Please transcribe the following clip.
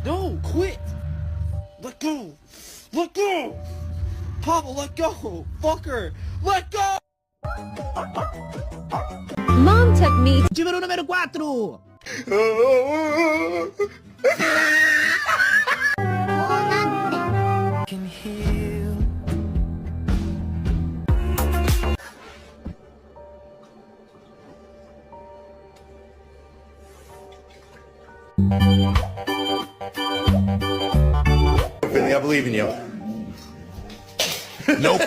No, quit. Let go. Let go. Pablo, let go. Fucker. Let go. Mom took me Número número 4. Can heal. Finley, I believe in you. Nope.